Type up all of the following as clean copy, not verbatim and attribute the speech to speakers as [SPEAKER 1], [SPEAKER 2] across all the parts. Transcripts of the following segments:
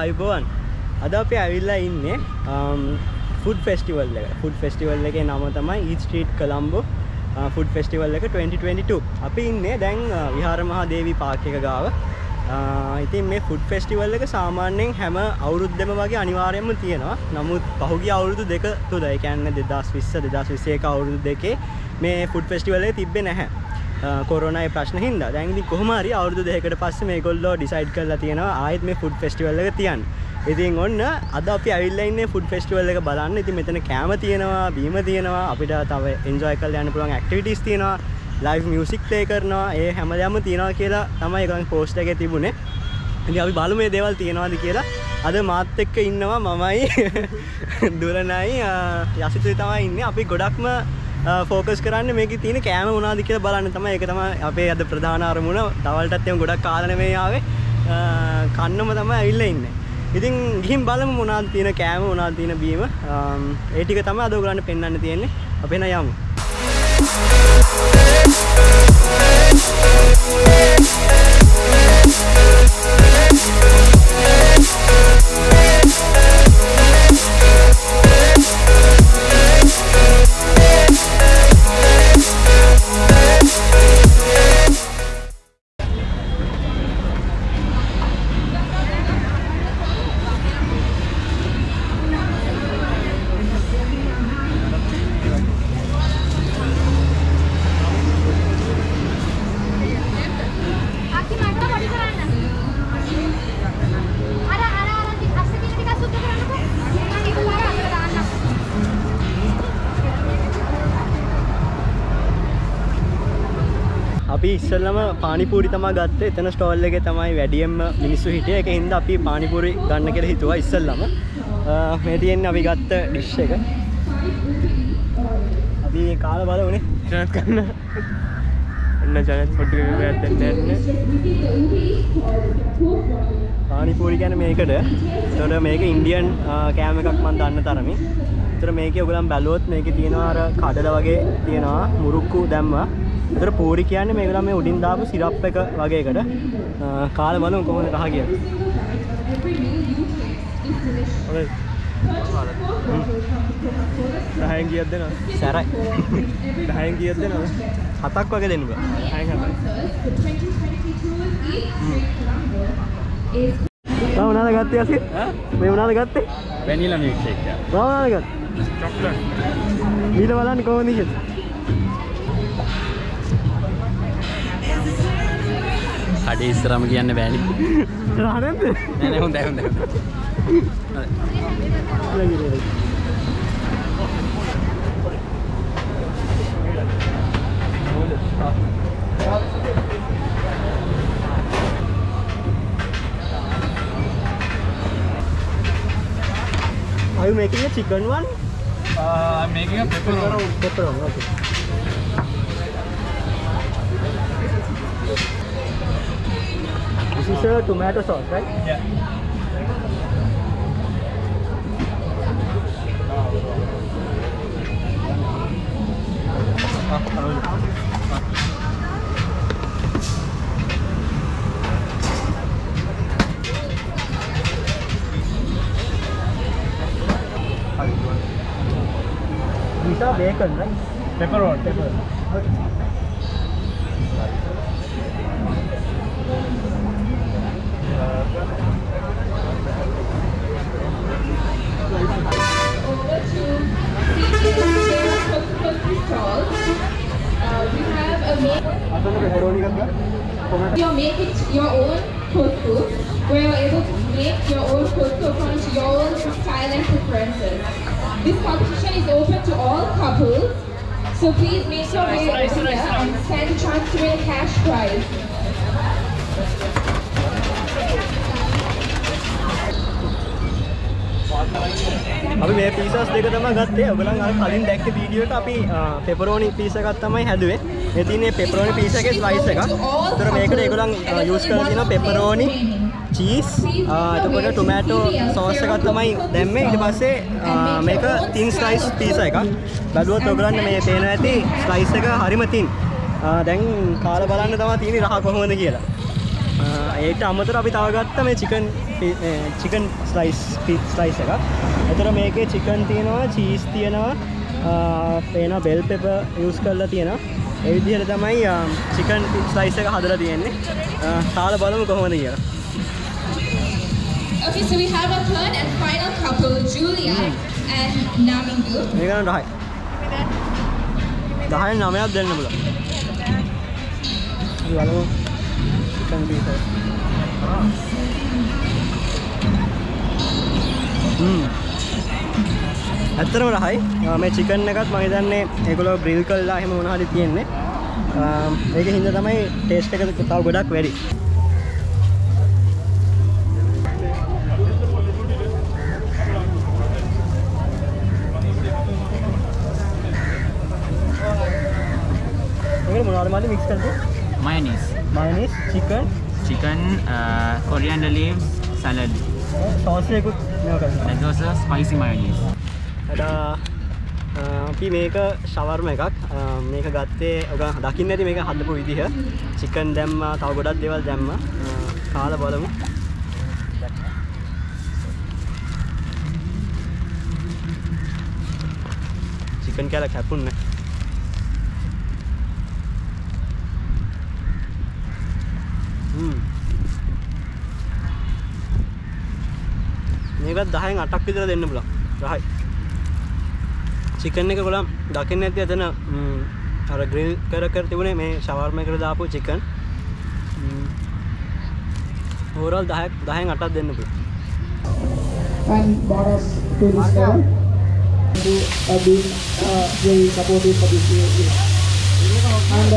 [SPEAKER 1] ආයුබෝවන්. අද අපි ඇවිල්ලා ඉන්නේ food festival එක. food festival එකේ නම තමයි Street Colombo food festival එක 2022. අපි ඉන්නේ දැන් විහාර මහා දේවී පාක් එක ගාව. ඉතින් මේ food festival එක සාමාන්‍යයෙන් හැම අවුරුද්දෙම වගේ අනිවාර්යයෙන්ම තියෙනවා. නමුත් පහුගිය අවුරුදු දෙක තුල, ඒ කියන්නේ 2020 2021 අවුරුදු දෙකේ මේ food festival එක තිබ්බේ නැහැ. කොරෝනායේ ප්‍රශ්න හින්දා. දැන් ඉතින් කොහොම හරි අවුරුදු දෙකකට පස්සේ මේගොල්ලෝ ඩිසයිඩ් කරලා තියෙනවා ආයෙත් මේ food festival එක තියන්න. ඉතින් ඔන්න අද අපි ඇවිල්ලා ඉන්නේ food festival එක බලන්න. ඉතින් මෙතන කෑම තියෙනවා, බීම තියෙනවා, අපිට තව enjoy කරලා යන්න පුළුවන් activities තියෙනවා, live music play කරනවා. ඒ හැමදේම තියෙනවා කියලා තමයි ඒගොල්ලන් post එකේ තිබුණේ. ඉතින් අපි බලමු මේ දේවල් තියෙනවද කියලා. අද මාත් එක්ක ඉන්නවා මමයි දුරණයි යසිතුයි තමයි ඉන්නේ. අපි ගොඩක්ම ෆෝකස් කරන්නේ මේකේ තියෙන කෑම මොනවද කියලා බලන්න තමයි. ඒක තමයි අපේ අද ප්‍රධාන අරමුණ. දවල්ටත් එම් ගොඩක් කාලා නෙමෙයි ආවේ. කන්නම තමයි ඇවිල්ලා ඉන්නේ. ඉතින් ගිහින් බලමු මොනවද තියෙන කෑම, මොනවද තියෙන බීම. ඒ ටික තමයි අද ඔයගලන්ට පෙන්වන්න තියෙන්නේ. අපි එන යමු. අපි ඉස්සෙල්ලාම පානිපූරි තමයි ගත්තේ. එතන ස්ටෝල් එකේ තමයි වැඩියෙන්ම මිනිස්සු හිටියේ. ඒකෙන් හින්දා අපි පානිපූරි ගන්න කියලා හිතුවා ඉස්සෙල්ලාම. මේ තියෙන්නේ අපි ගත්ත ඩිෂ් එක. අපි කාලා බලමුනේ. ජනත් ගන්න. ඔන්න ජනත් ෆුඩ් එකක් දෙන්න. පානිපූරි කියන්නේ මේකට. ඒතකොට මේක ඉන්දියන් කෑම එකක් මම දන්න තරමින්. ඒතර මේකේ ඔයගොල්ලන් බැලුවොත් මේකේ තියෙනවා අර කඩල වගේ තියෙනවා, මුරුක්කු දැම්මා. ඒතර පූරි කියන්නේ මේගොල්ලන් මේ උඩින් දාපු සිරප් එක වගේ එකට. කාලා බලමු කොහොමද රහ කියන්නේ. ඔය 10න් කීයක් දෙනවද? සැරයි. 10න් කීයක් දෙනවද? 7ක් වගේ දෙන්න බෑ. 10න් 7ක්. මොනවද ගත්තේ අසිත්? මේ මොනවද ගත්තේ? වැනිලා මිල්ක් ෂේක් එක. මොනවද ගත්තේ? චොක්ලට්. ඊළ බලන්න කොහොමද කියන්නේ? කඩේ ඉස්සරම කියන්න බෑනේ. රහ නැද්ද? නෑ නෑ හොඳයි හොඳයි. Are you making a chicken one?
[SPEAKER 2] I'm making a pepperoni.
[SPEAKER 1] Pepperoni, okay. This is a tomato sauce, right?
[SPEAKER 2] Yeah.
[SPEAKER 1] These are bacon, right?
[SPEAKER 2] Pepperoni.
[SPEAKER 1] Pepperoni. Okay.
[SPEAKER 3] You make it your own couscous, where you're able to make your own couscous according to your own style and preferences. This competition is open to all couples, so please make your way over here and stand a chance to win a cash prize.
[SPEAKER 1] අපි මේ pieces දෙක තමයි ගත්තේ. ඔයගොල්ලන් අර කලින් දැක්ක video එක අපි පෙපරෝනි පීස් එකක් තමයි හැදුවේ. මේ තියෙන්නේ පෙපරෝනි පීස් එකේ ස්ලයිස් එකක්. ඒතර මේකට ඒගොල්ලන් යූස් කරලා තියෙනවා පෙපරෝනි, චීස්, එතකොට ටොමැටෝ සෝස් එකක් තමයි දැම්මේ. ඊට පස්සේ මේක තින් ස්ලයිස් පීස් එකක්. බැලුවොත් ඔයගොල්ලන් මේ පේනවා ඇති ස්ලයිස් එක හරිම තින්. දැන් කාලා බලන්න තමයි තියෙන්නේ රහ කොහොමද කියලා. ඒකට අමතරව අපි තව ගත්තා මේ chicken slice එකක්. ඒතර මේකේ chicken තියෙනවා, cheese තියෙනවා, පේනවා bell pepper use කරලා තියෙනවා. ඒ විදිහට තමයි chicken slice එක හදලා තියෙන්නේ. කාලා බලමු කොහොමද කියලා.
[SPEAKER 3] Okay, so we have a third and final couple, Julia and Namindu.
[SPEAKER 1] මේක නම් 10යි. 10න් 9ක් දෙන්න බුණා. අපි බලමු chicken piece එක. ඇත්තටම රහයි. මේ chicken එකත් මම හිතන්නේ ඒගොල්ලෝ grill කරලා එහෙම මොනවා හරි තියෙන්නේ. ඒකේ හින්දා තමයි taste එක තව ගොඩක් වැඩි. මේක මොනවද මාළි mix කරන්නේ? Mayonnaise, chicken,
[SPEAKER 4] coriander leaves, salad.
[SPEAKER 1] sauce එකකුත් මේක කරනවා.
[SPEAKER 4] That was a spicy mayonnaise.
[SPEAKER 1] අපි මේක shawarma එකක්. මේක ගත්තේ ඔක දකින්න ඇති මේක හදපු විදිහ. chicken දැම්මා, තව ගොඩක් දේවල් දැම්මා. කාලා බලමු. chicken කෑල්ල කැපුන්නේ. මේකත් 10න් 8ක් විතර දෙන්න පුළුවන්. රහයි. chicken එක ගොල්ලන් දකින්න ඇති එතන අර grill කර තිබුණේ මේ shawarma එකට දාපු chicken. overall 10න් 8ක් දෙන්න පුළුවන්.
[SPEAKER 5] And brought us to this level. We have been very supportive for this year. And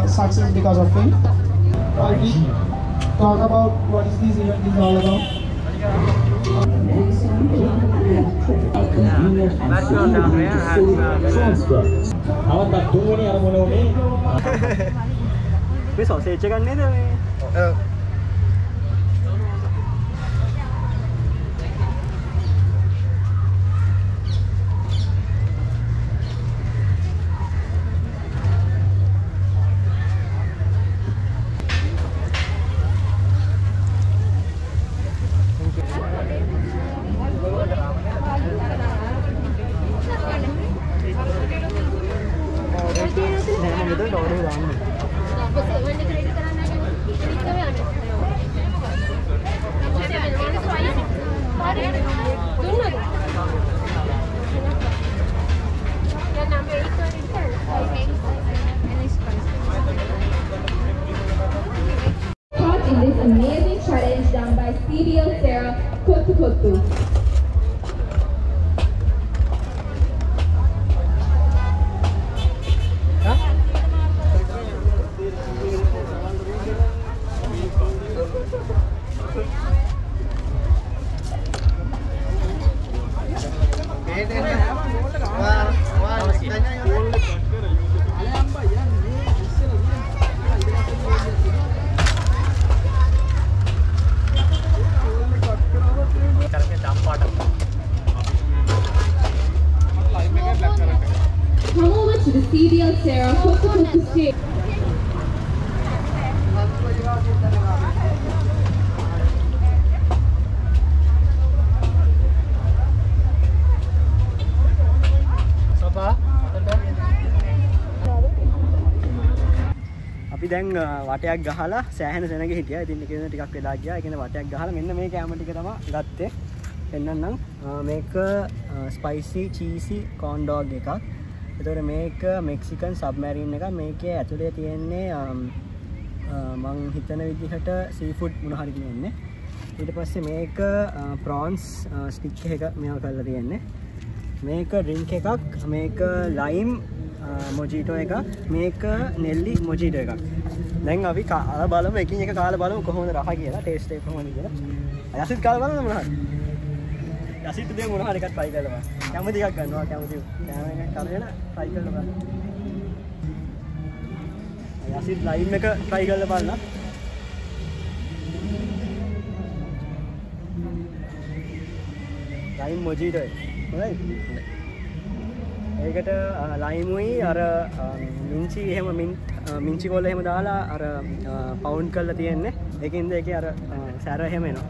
[SPEAKER 5] success because of him. We talk about what is this event is all about.
[SPEAKER 4] Background down there has
[SPEAKER 1] මේ sausage එකක් නේද මේ?
[SPEAKER 3] This amazing challenge done by CBL Sarah Kotu. Come over to the CBL Sarah Kotu stage.
[SPEAKER 1] අපි දැන් වටයක් ගහලා සෑහෙන සෙනග හිටියා. ඉතින් ඒකෙන් ටිකක් වෙලා ගියා. ඒ කියන්නේ වටයක් ගහලා මෙන්න මේ කැම ටික තමයි ගත්තේ. එන්නනම් මේක ස්පයිසි චීසි corndog එකක්. එතකොට මේක මෙක්සිකන් සබ්මැරින් එකක්. මේකේ ඇතුලේ තියෙන්නේ මං හිතන විදිහට සී ෆුඩ් මොන හරි කියන්නේ. ඊට පස්සේ මේක ප්‍රොන්ස් ස්ටික් එක මේව කරලා තියෙන්නේ. මේක ඩ්‍රින්ක් එකක්, මේක ලයිම් මොජිටෝ එකක්, මේක නෙල්ලි මොජිටෝ එකක්. දැන් අපි කාලා බලමු, එකින් එක කාලා බලමු කොහොමද රහ කියලා, ටේස්ට් එක කොහොමද කියලා. යසිත් කාලා බලන්න මොනවද? යසිත් දෙයක් මොනවා හරි එකක් try කරලා බලන්න. කැමති එකක් ගන්නවා, කැමති කැමරා එකක් කරගෙන try කරලා බලන්න. යසිත් ලයිම් එක try කරලා බලන්න. ලයිම් මොජිටෝ එක. හොඳයි. ඒකට ලයිමුයි අර මින්චි එහෙම මින්චි කොල්ල එහෙම දාලා අර පවුන්ඩ් කරලා තියෙන්නේ. ඒකින්ද ඒකේ අර සැර එහෙම එනවා.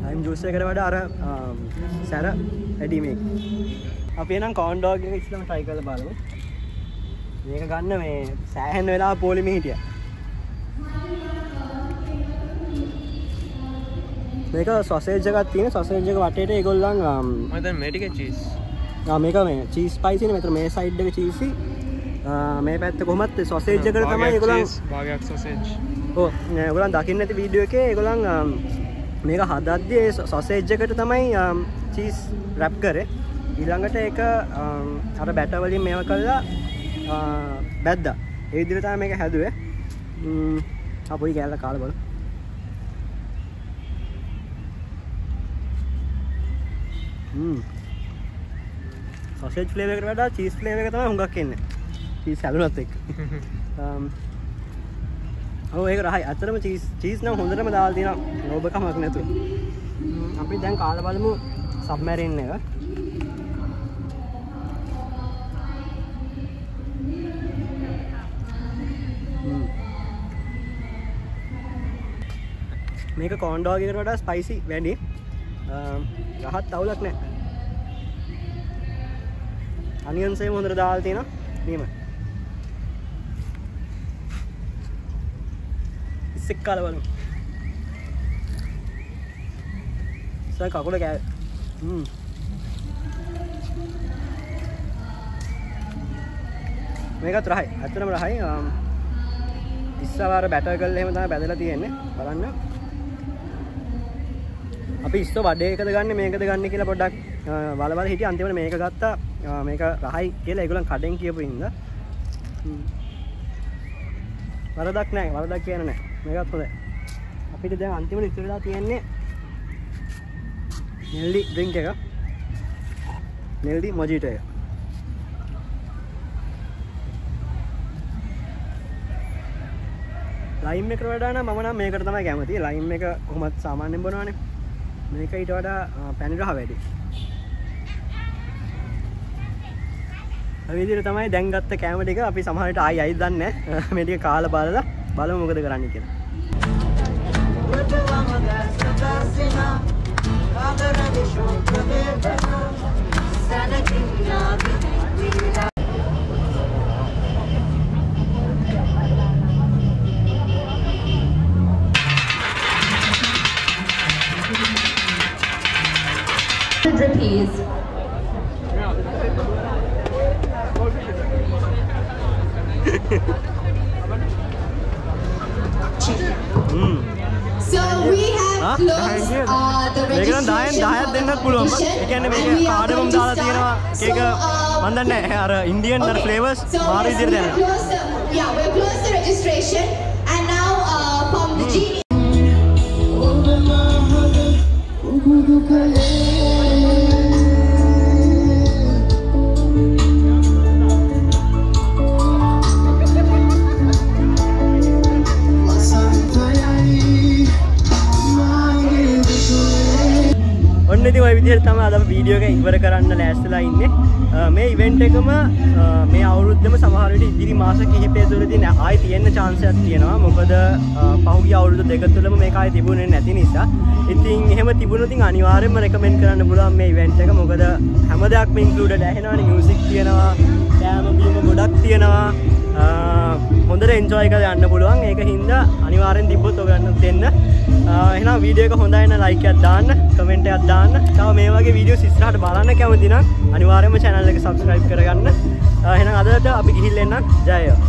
[SPEAKER 1] ලයිම් ජූස් එකට වඩා අර සැර වැඩි මේක. අපි එනම් corndog එක ඉස්සෙල්ලාම try කරලා බලමු. මේක ගන්න මේ සෑහෙන වෙලාව පොලිමේ හිටියා. මේක සොසේජ් එකක් තියෙන. සොසේජ් එක වටේට ඒගොල්ලන්
[SPEAKER 2] මම දැන් මේ ටිකේ චීස්.
[SPEAKER 1] මේක මේ චීස් ස්පයිසි නේ. මෙතන මේ සයිඩ් එක චීසි. මේ පැත්ත කොහොමත් සොසේජ් එකට තමයි ඒගොල්ලන්
[SPEAKER 2] භාගයක් සොසේජ්.
[SPEAKER 1] ඔව් ඒගොල්ලන් දකින්න ඇති වීඩියෝ එකේ ඒගොල්ලන් මේක හදද්දී ඒ සොසේජ් එකට තමයි චීස් රැප් කරේ. ඊළඟට ඒක අර බැටර් වලින් මේව කරලා බැද්දා. ඒ විදිහට තමයි මේක හැදුවේ. අපොයි කෑල්ල කාලා බලමු. සොසේජ් ෆ්ලේවර් එකට වඩා චීස් ෆ්ලේවර් එක තමයි හුඟක් එන්නේ. චීස් හැදුනත් එක්ක. ඔව් ඒක රහයි. අතරම චීස් නම් හොඳටම දාලා තියෙනවා. නෝබ කමක් නැතුව. අපි දැන් කාලා බලමු සබ්මැරින් එක. මේක corndog එකට වඩා ස්පයිසි වැඩි. රහත් අවුලක් නැහැ. අනියන්ස් එහෙම හොඳට දාලා තියෙනවා. මෙහෙම. ඉස්සෙක් කාලා බලමු. සර් කකුල කෑ. මේකත් රහයි. ඇත්තටම රහයි. ඉස්සවාර බැටර් කරලා එහෙම තමයි බැදලා තියෙන්නේ. බලන්න. අපි ඉස්සෝ වඩේ එකද ගන්න මේකද ගන්න කියලා පොඩ්ඩක් වල හිටිය. අන්තිමට මේක ගත්තා. මේක රහයි කියලා ඒගොල්ලන් කඩෙන් කියපු ඉඳ. වරදක් නැහැ. වරදක් කියන්නේ නැහැ. මේකත් හොඳයි. අපිට දැන් අන්තිමට ඉතුරු වෙලා තියෙන්නේ නෙල්ලි ඩ්‍රින්ක් එක. නෙල්ලි මොජිටෝ එක. ලයිම් එකට වඩා නම් මම නම් මේකට තමයි කැමති. ලයිම් එක කොහොමත් සාමාන්‍යයෙන් බොනවනේ. මේක ඊට වඩා පැණි රහ වැඩි. මේ විදිහට තමයි දැන් ගත්ත කැම ටික අපි සමහරවිට ආයි දන්නේ නැහැ. මේ ටික කාලා බලලා බලමු මොකද කරන්න කියලා.
[SPEAKER 3] Rupees. So we have closed the registration competition.
[SPEAKER 1] කාඩමම් දාලා තියෙනවා. ඒක මම දන්නේ නැහැ. අර ඉන්දියන් අර ෆ්ලේවර්ස් මාරු විදිහට දැනෙනවා.
[SPEAKER 3] Yeah, we closed the registration and now from the genie.
[SPEAKER 1] ඔන්න ඉතින් ওই විදිහට තමයි අද අපි වීඩියෝ එක ඉවර කරන්න ලෑස්තිලා ඉන්නේ. මේ ඉවෙන්ට් එකම මේ අවුරුද්දම සමහර විට ඉදිරි මාස කිහිපය තුළදී ආයි තියෙන්න chance එකක් තියෙනවා. මොකද පහුගිය අවුරුදු දෙක තුළම මේක ආයි තිබුණේ නැති නිසා. ඉතින් එහෙම තිබුණොත් අනිවාර්යයෙන්ම රෙකමෙන්ඩ් කරන්න පුළුවන් මේ ඉවෙන්ට් එක. මොකද හැම දෙයක්ම ඉන්ක්ලූඩඩ් ඇහෙනවානේ. මියුසික් තියෙනවා, කෑම බීම ගොඩක් තියෙනවා. හොඳට එන්ජොයි කරලා යන්න පුළුවන්. ඒක හින්දා අනිවාර්යෙන් තිබ්බොත් ඔයගොල්ලන්ට දෙන්න. එහෙනම් වීඩියෝ එක හොඳයි නම් ලයික් එකක් දාන්න, කමෙන්ට් එකක් දාන්න. තව මේ වගේ වීඩියෝස් ඉස්සරහට බලන්න කැමති නම් අනිවාර්යෙන්ම channel එක subscribe කරගන්න. එහෙනම් අදට අපි ගිහිල්ලා එන්නම්. ජය වේවා.